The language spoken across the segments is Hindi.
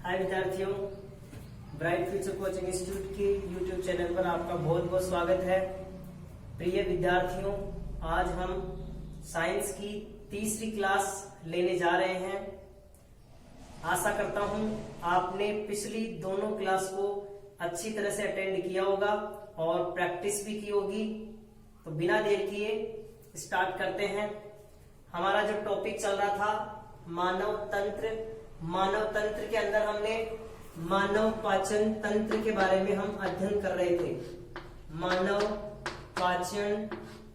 हाय विद्यार्थियों, ब्राइट फ्यूचर कोचिंग इंस्टीट्यूट के यूट्यूब चैनल पर आपका बहुत बहुत स्वागत है। प्रिय विद्यार्थियों, आज हम साइंस की तीसरी क्लास लेने जा रहे हैं। आशा करता हूं आपने पिछली दोनों क्लास को अच्छी तरह से अटेंड किया होगा और प्रैक्टिस भी की होगी। तो बिना देर किए स्टार्ट करते हैं। हमारा जो टॉपिक चल रहा था मानव तंत्र। मानव तंत्र के अंदर हमने मानव पाचन तंत्र के बारे में हम अध्ययन कर रहे थे। मानव पाचन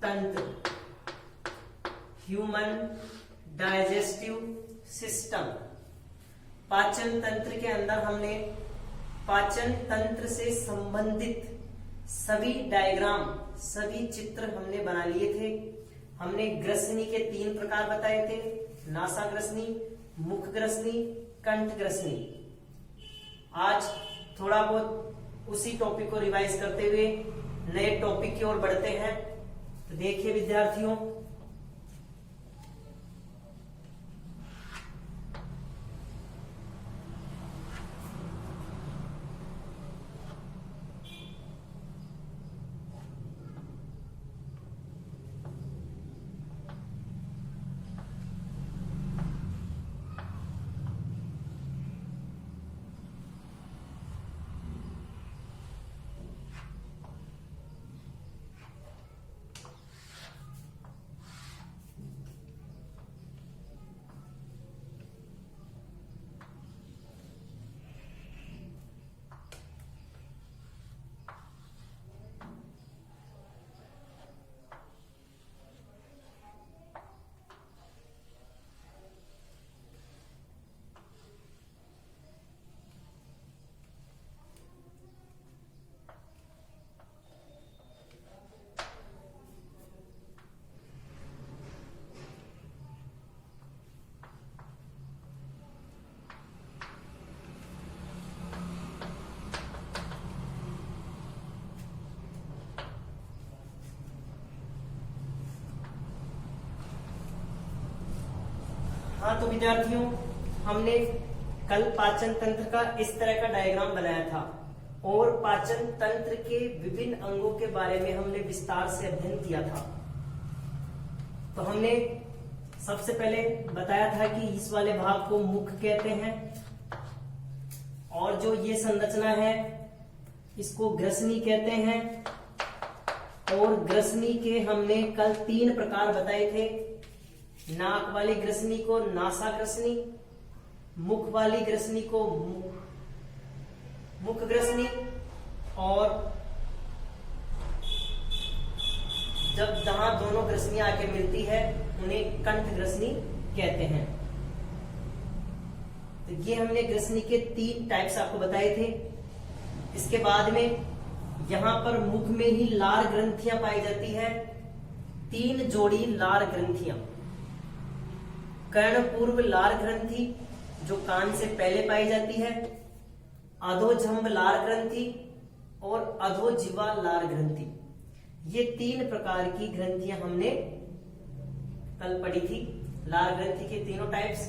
तंत्र, ह्यूमन डाइजेस्टिव सिस्टम। पाचन तंत्र के अंदर हमने पाचन तंत्र से संबंधित सभी डायग्राम, सभी चित्र हमने बना लिए थे। हमने ग्रसनी के 3 प्रकार बताए थे, नासा ग्रसनी, मुख ग्रसनी, कंठ ग्रसनी। आज थोड़ा बहुत उसी टॉपिक को रिवाइज करते हुए नए टॉपिक की ओर बढ़ते हैं। तो देखिए विद्यार्थियों, हाँ तो विद्यार्थियों, हमने कल पाचन तंत्र का इस तरह का डायग्राम बनाया था और पाचन तंत्र के विभिन्न अंगों के बारे में हमने विस्तार से अध्ययन किया था। तो हमने सबसे पहले बताया था कि इस वाले भाग को मुख कहते हैं और जो ये संरचना है इसको ग्रसनी कहते हैं। और ग्रसनी के हमने कल 3 प्रकार बताए थे। नाक वाली ग्रसनी को नासा ग्रसनी, मुख वाली ग्रसनी को मुख ग्रसनी, और जब जहां दोनों ग्रसनियां आके मिलती है उन्हें कंठ ग्रसनी कहते हैं। तो ये हमने ग्रसनी के 3 टाइप्स आपको बताए थे। इसके बाद में यहां पर मुख में ही लार ग्रंथियां पाई जाती है, 3 जोड़ी लार ग्रंथियां। कर्णपूर्व लार ग्रंथि जो कान से पहले पाई जाती है, अधोजंब लार ग्रंथि और अधोजिह्वा लार ग्रंथि। ये 3 प्रकार की ग्रंथियां हमने कल पढ़ी थी, लार ग्रंथि के तीनों टाइप्स।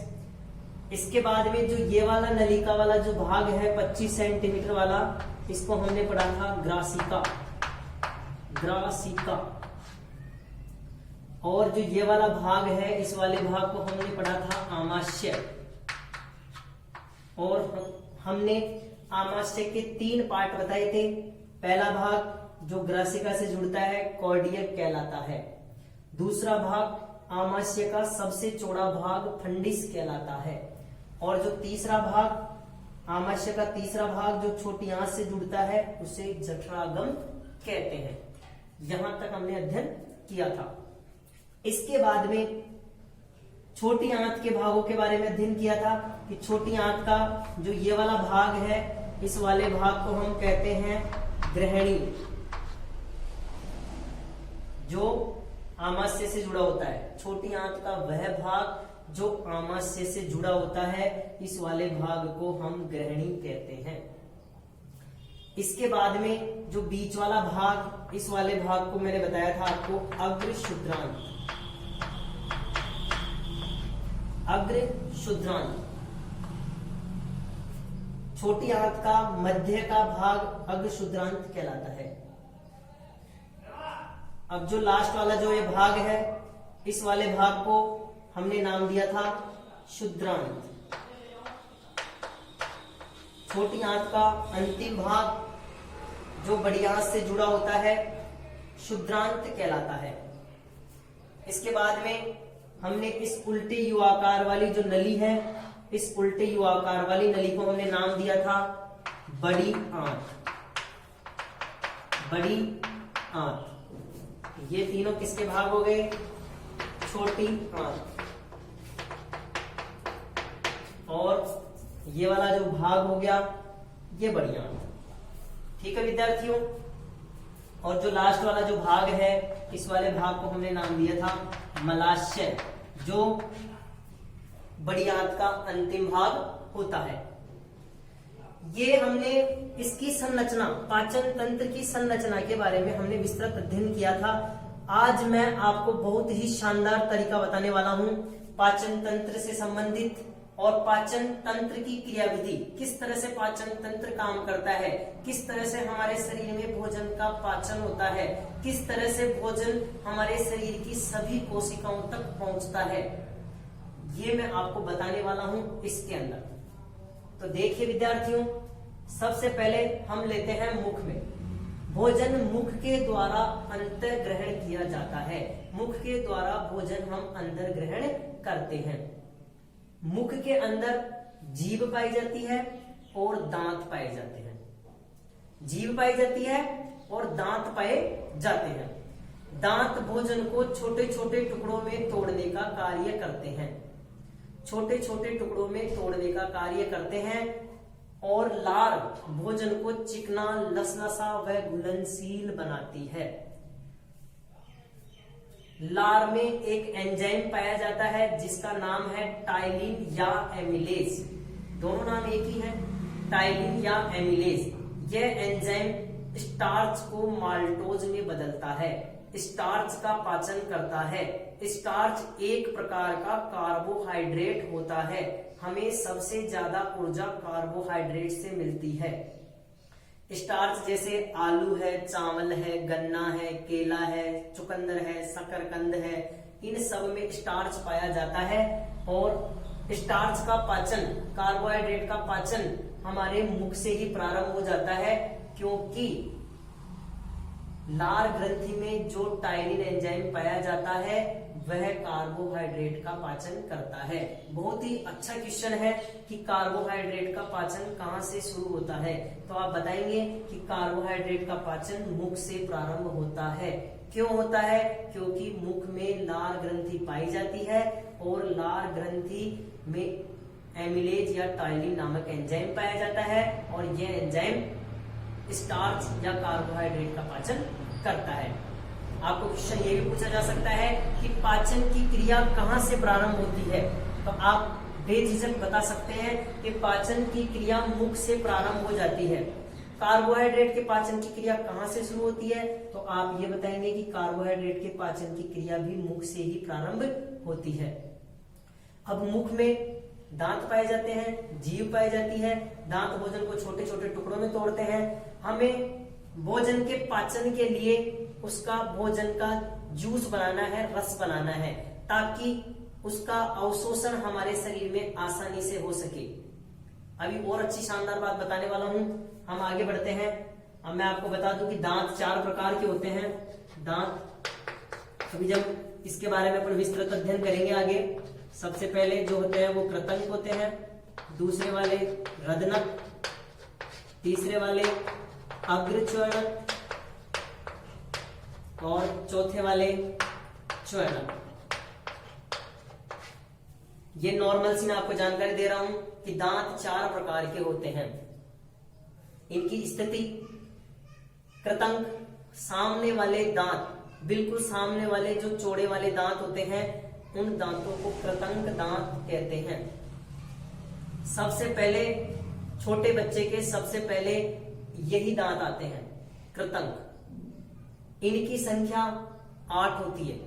इसके बाद में जो ये वाला नलिका वाला जो भाग है 25 सेंटीमीटर वाला, इसको हमने पढ़ा था ग्रासिका। ग्रासिका। और जो ये वाला भाग है, इस वाले भाग को हमने पढ़ा था आमाशय। और हमने आमाशय के 3 पार्ट बताए थे। पहला भाग जो ग्रासिका से जुड़ता है कॉर्डियल कहलाता है। दूसरा भाग आमाशय का सबसे चौड़ा भाग फंडिस कहलाता है। और जो तीसरा भाग, आमाशय का तीसरा भाग जो छोटी आंत से जुड़ता है, उसे जठरागम कहते हैं। यहां तक हमने अध्ययन किया था। इसके बाद में छोटी आंत के भागों के बारे में अध्ययन किया था कि छोटी आंत का जो ये वाला भाग है, इस वाले भाग को हम कहते हैं ग्रहणी, जो आमाशय से जुड़ा होता है। छोटी आंत का वह भाग जो आमाशय से जुड़ा होता है, इस वाले भाग को हम ग्रहणी कहते हैं। इसके बाद में जो बीच वाला भाग, इस वाले भाग को मैंने बताया था आपको अग्र शुद्रांत। अग्र शुद्रांत छोटी आंत का मध्य का भाग अग्रशुद्रांत कहलाता है। अब जो लास्ट वाला जो ये भाग है, इस वाले भाग को हमने नाम दिया था शुद्रांत। छोटी आंत का अंतिम भाग जो बड़ी आंत से जुड़ा होता है शुद्रांत कहलाता है। इसके बाद में हमने इस उल्टे यू आकार वाली जो नली है, इस उल्टे यू आकार वाली नली को हमने नाम दिया था बड़ी आंत। बड़ी आंत। ये तीनों किसके भाग हो गए? छोटी आंत। और ये वाला जो भाग हो गया ये बड़ी आंत। ठीक है विद्यार्थियों। और जो लास्ट वाला जो भाग है, इस वाले भाग को हमने नाम दिया था मलाशय, जो बड़ी आंत का अंतिम भाग होता है। ये हमने इसकी संरचना, पाचन तंत्र की संरचना के बारे में हमने विस्तृत अध्ययन किया था। आज मैं आपको बहुत ही शानदार तरीका बताने वाला हूं पाचन तंत्र से संबंधित, और पाचन तंत्र की क्रियाविधि, किस तरह से पाचन तंत्र काम करता है, किस तरह से हमारे शरीर में भोजन का पाचन होता है, किस तरह से भोजन हमारे शरीर की सभी कोशिकाओं तक पहुंचता है, ये मैं आपको बताने वाला हूं इसके अंदर। तो देखिए विद्यार्थियों, सबसे पहले हम लेते हैं मुख में। भोजन मुख के द्वारा अंतर ग्रहण किया जाता है। मुख के द्वारा भोजन हम अंदर ग्रहण करते हैं। मुख के अंदर जीभ पाई जाती है और दांत पाए जाते हैं। जीभ पाई जाती है और दांत पाए जाते हैं। दांत भोजन को छोटे छोटे टुकड़ों में तोड़ने का कार्य करते हैं। छोटे छोटे टुकड़ों में तोड़ने का कार्य करते हैं। और लार भोजन को चिकना, लसलसा व घुलनशील बनाती है। लार में एक एंजाइम पाया जाता है जिसका नाम है टाइलिन या एमिलेज। दोनों नाम एक ही है, टाइलिन या एमिलेज। यह एंजाइम स्टार्च को माल्टोज में बदलता है, स्टार्च का पाचन करता है। स्टार्च एक प्रकार का कार्बोहाइड्रेट होता है। हमें सबसे ज्यादा ऊर्जा कार्बोहाइड्रेट से मिलती है। स्टार्च जैसे आलू है, चावल है, गन्ना है, केला है, चुकंदर है, शकरकंद है, इन सब में स्टार्च पाया जाता है। और स्टार्च का पाचन, कार्बोहाइड्रेट का पाचन हमारे मुख से ही प्रारंभ हो जाता है, क्योंकि लार ग्रंथि में जो टाइलिन एंजाइम पाया जाता है वह कार्बोहाइड्रेट का पाचन करता है। बहुत ही अच्छा क्वेश्चन है कि कार्बोहाइड्रेट का पाचन कहां से शुरू होता है, तो आप बताएंगे कि कार्बोहाइड्रेट का पाचन मुख से प्रारंभ होता है। क्यों होता है? क्योंकि मुख में लार ग्रंथि पाई जाती है और लार ग्रंथि में एमिलेज या टाइलिन नामक एंजाइम पाया जाता है, और यह एंजाइम स्टार्च या कार्बोहाइड्रेट का पाचन करता है। आपको क्वेश्चन ये भी पूछा जा सकता है कि पाचन की क्रिया कहां से प्रारंभ होती है, तो आप बेझिझक बता सकते हैं कि पाचन की क्रिया मुख से प्रारंभ हो जाती है। कार्बोहाइड्रेट के पाचन की क्रिया कहां से शुरू होती है, तो आप ये बताएंगे कि कार्बोहाइड्रेट के पाचन की क्रिया भी मुख से ही प्रारंभ होती है। अब मुख में दांत पाए जाते हैं, जीभ पाई जाती है। दांत भोजन को छोटे छोटे टुकड़ों में तोड़ते हैं। हमें भोजन के पाचन के लिए उसका भोजन का जूस बनाना है, रस बनाना है, ताकि उसका अवशोषण हमारे शरीर में आसानी से हो सके। अभी और अच्छी शानदार बात बताने वाला हूं, हम आगे बढ़ते हैं। अब मैं आपको बता दूं कि दांत 4 प्रकार के होते हैं। दांत अभी जब इसके बारे में अपन विस्तृत अध्ययन करेंगे आगे। सबसे पहले जो होते हैं वो कृतंक होते हैं, दूसरे वाले रदनक, तीसरे वाले अग्रच्वयनक और चौथे वाले च्वयनक। ये नॉर्मल सी मैं आपको जानकारी दे रहा हूं कि दांत 4 प्रकार के होते हैं। इनकी स्थिति, कृतंक सामने वाले दांत, बिल्कुल सामने वाले जो चौड़े वाले दांत होते हैं, उन दांतों को कृतंक दांत कहते हैं। सबसे पहले छोटे बच्चे के सबसे पहले यही दांत आते हैं, कृतंक। इनकी संख्या 8 होती है।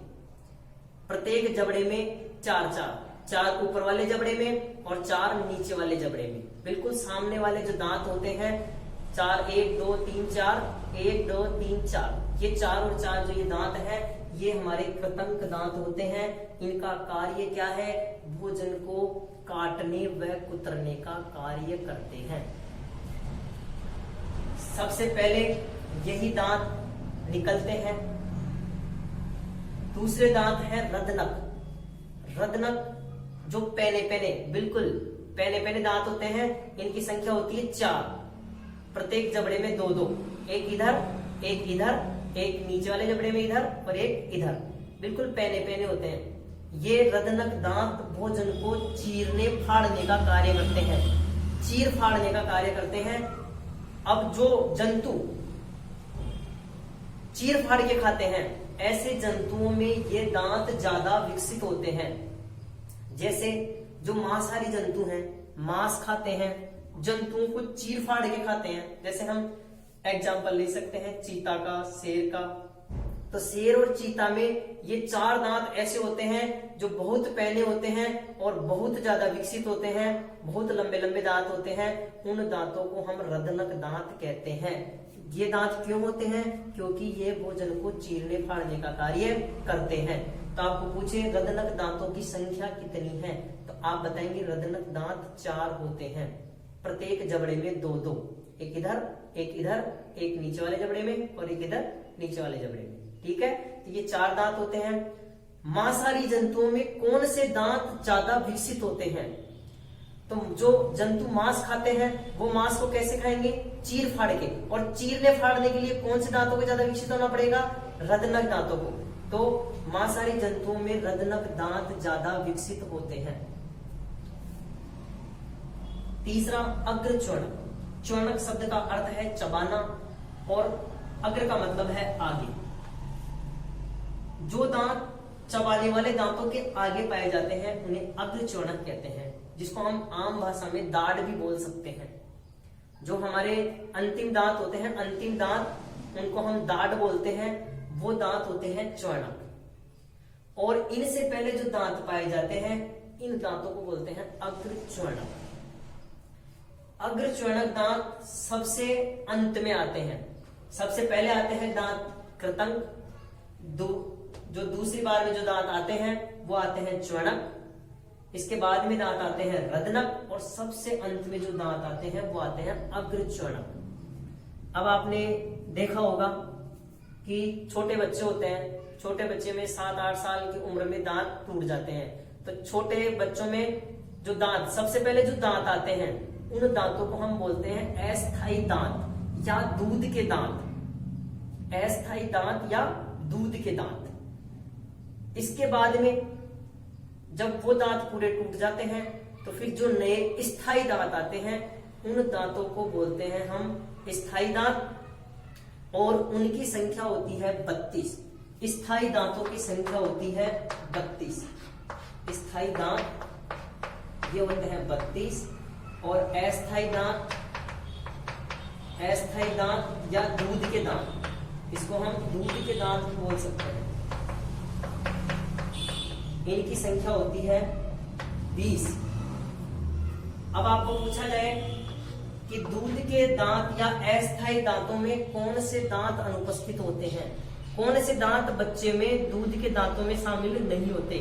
प्रत्येक जबड़े में 4 ऊपर वाले जबड़े में और 4 नीचे वाले जबड़े में। बिल्कुल सामने वाले जो दांत होते हैं, 4 1 2 3 4 1 2 3 4, ये 4 और 4 जो ये दांत है ये हमारे कृतंक दांत होते हैं। इनका कार्य क्या है? भोजन को काटने व कुतरने का कार्य करते हैं। सबसे पहले यही दांत निकलते हैं। दूसरे दांत है रदनक। रदनक जो पैने बिल्कुल पैने दांत होते हैं, इनकी संख्या होती है 4, प्रत्येक जबड़े में 2-2, एक इधर एक इधर, एक नीचे वाले जबड़े में इधर और एक इधर, बिल्कुल पैने होते हैं। ये रदनक दांत भोजन को चीरने फाड़ने का कार्य करते हैं, चीर फाड़ने का कार्य करते हैं। अब जो जंतु चीर फाड़ के खाते हैं, ऐसे जंतुओं में ये दांत ज्यादा विकसित होते हैं। जैसे जो मांसाहारी जंतु हैं, मांस खाते हैं, जंतुओं को चीर फाड़ के खाते हैं। जैसे हम एग्जाम्पल ले सकते हैं चीता का, शेर का। तो शेर और चीता में ये 4 दांत ऐसे होते हैं जो बहुत पैने होते हैं और बहुत ज्यादा विकसित होते हैं, बहुत लंबे लंबे दांत होते हैं। उन दांतों को हम रदनक दांत कहते हैं। ये दांत क्यों होते हैं? क्योंकि ये भोजन को चीरने फाड़ने का कार्य करते हैं। तो आपको पूछे रदनक दांतों की संख्या कितनी है, तो आप बताएंगे रदनक दांत 4 होते हैं, प्रत्येक जबड़े में 2-2, एक इधर एक इधर, एक नीचे वाले जबड़े में और एक इधर नीचे वाले जबड़े में। ठीक है, तो ये 4 दांत होते हैं। मांसाहारी जंतुओं में कौन से दांत ज्यादा विकसित होते हैं? तो जो जंतु मांस खाते हैं वो मांस को कैसे खाएंगे? चीर फाड़ के। और चीरने फाड़ने के लिए कौन से दांतों को ज्यादा विकसित होना पड़ेगा? रदनक दांतों को। तो मांसाहारी जंतुओं में रदनक दांत ज्यादा विकसित होते हैं। तीसरा अग्र च्वर्णक। च्वर्णक शब्द का अर्थ है चबाना और अग्र का मतलब है आगे। जो दांत चबाने वाले दांतों के आगे पाए जाते हैं उन्हें अग्र च्वर्णक कहते हैं, जिसको हम आम भाषा में दाढ़ भी बोल सकते हैं। जो हमारे अंतिम दांत होते हैं, अंतिम दांत, उनको हम दाढ़ बोलते हैं, वो दांत होते हैं च्वर्णक। और इनसे पहले जो दांत पाए जाते हैं, इन दांतों को बोलते हैं अग्र च्वर्णक। अग्र च्वर्णक दांत सबसे अंत में आते हैं। सबसे पहले आते हैं दांत कृतंक, जो दूसरी बार में जो दांत आते हैं वो आते हैं च्वर्णक। इसके बाद में दांत आते हैं रदनक और सबसे अंत में जो दांत आते हैं वो आते हैं अग्र च्वर्णक। अब आपने देखा होगा कि छोटे बच्चे होते हैं, छोटे बच्चे में 7-8 साल की उम्र में दांत टूट जाते हैं। तो छोटे बच्चों में जो दांत सबसे पहले जो दांत आते हैं, उन दांतों को हम बोलते हैं अस्थायी दांत या दूध के दांत। अस्थायी दांत या दूध के दांत। इसके बाद में जब वो दांत पूरे टूट जाते हैं तो फिर जो नए स्थायी दांत आते हैं, उन दांतों को बोलते हैं हम स्थायी दांत और उनकी संख्या होती है 32। स्थायी दांतों की संख्या होती है 32। स्थायी दांत ये होते हैं 32 और अस्थायी दांत या दूध के दांत, इसको हम दूध के दांत बोल सकते हैं। इनकी संख्या होती है 20। अब आपको पूछा जाए कि दूध के दांत या अस्थायी दांतों में कौन से दांत अनुपस्थित होते हैं, कौन से दांत बच्चे में दूध के दांतों में शामिल नहीं होते,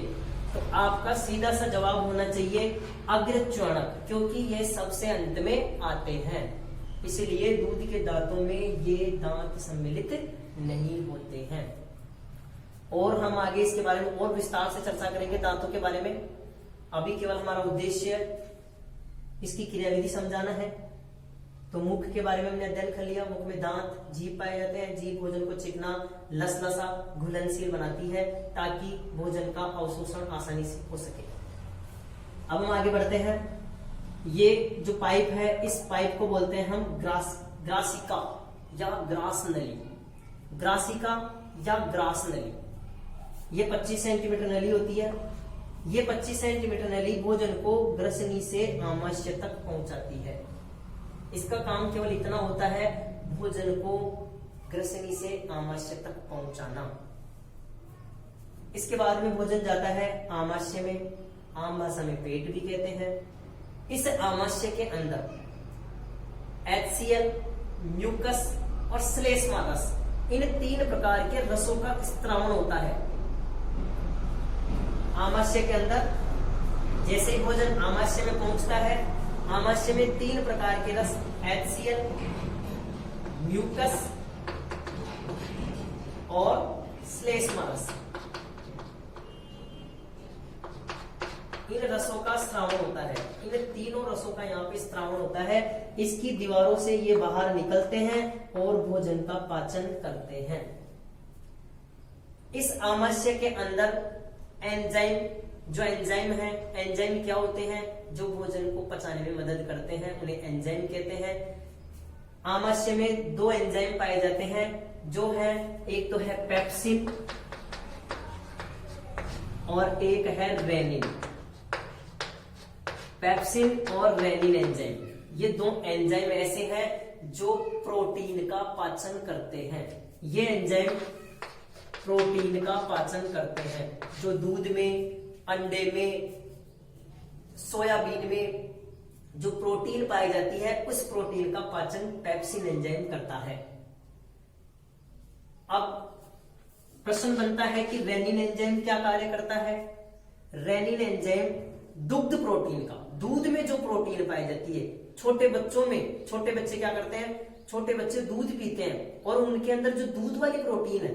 तो आपका सीधा सा जवाब होना चाहिए अग्र च्वर्णक, क्योंकि ये सबसे अंत में आते हैं, इसलिए दूध के दांतों में ये दांत सम्मिलित नहीं होते हैं। और हम आगे इसके बारे में और विस्तार से चर्चा करेंगे दांतों के बारे में। अभी केवल हमारा उद्देश्य इसकी क्रियाविधि समझाना है। तो मुख के बारे में हमने अध्ययन कर लिया। मुख में दांत, जीभ पाए जाते हैं। जीभ भोजन को चिकना, लसलसा, घुलनशील बनाती है ताकि भोजन का अवशोषण आसानी से हो सके। अब हम आगे बढ़ते हैं। ये जो पाइप है, इस पाइप को बोलते हैं हम ग्रासिका या ग्रास नली। ग्रासिका या ग्रास नली, ये 25 सेंटीमीटर नली होती है। ये 25 सेंटीमीटर नली भोजन को ग्रसनी से आमाशय तक पहुंचाती है। इसका काम केवल इतना होता है, भोजन को ग्रसनी से आमाशय तक पहुंचाना। इसके बाद में भोजन जाता है आमाशय में, आम भाषा में पेट भी कहते हैं। इस आमाशय के अंदर HCl, म्यूकस और श्लेष्मारस, इन 3 प्रकार के रसों का स्त्रावण होता है। आमाशय के अंदर जैसे ही भोजन आमाशय में पहुंचता है, आमाशय में 3 प्रकार के रस HCl, म्यूकस और श्लेष्मारस, इन रसों का स्रावण होता है। इन तीनों रसों का यहाँ पे स्रावण होता है। इसकी दीवारों से ये बाहर निकलते हैं और भोजन का पाचन करते हैं। इस आमाशय के अंदर एंजाइम, जो एंजाइम है, एंजाइम क्या होते हैं? जो भोजन को पचाने में मदद करते हैं, उन्हें एंजाइम कहते हैं। आमाशय में 2 एंजाइम पाए जाते हैं, जो है एक तो है पेप्सिन और एक है रेनिन। पेप्सिन और रेनिन एंजाइम, ये 2 एंजाइम ऐसे हैं जो प्रोटीन का पाचन करते हैं। ये एंजाइम प्रोटीन का पाचन करते हैं, जो दूध में, अंडे में, सोयाबीन में जो प्रोटीन पाई जाती है, उस प्रोटीन का पाचन पेप्सिन एंजाइम करता है। अब प्रश्न बनता है कि रेनिन एंजाइम क्या कार्य करता है? रेनिन एंजाइम दुग्ध प्रोटीन का, दूध में जो प्रोटीन पाई जाती है, छोटे बच्चों में, छोटे बच्चे क्या करते हैं? छोटे बच्चे दूध पीते हैं और उनके अंदर जो दूध वाली प्रोटीन है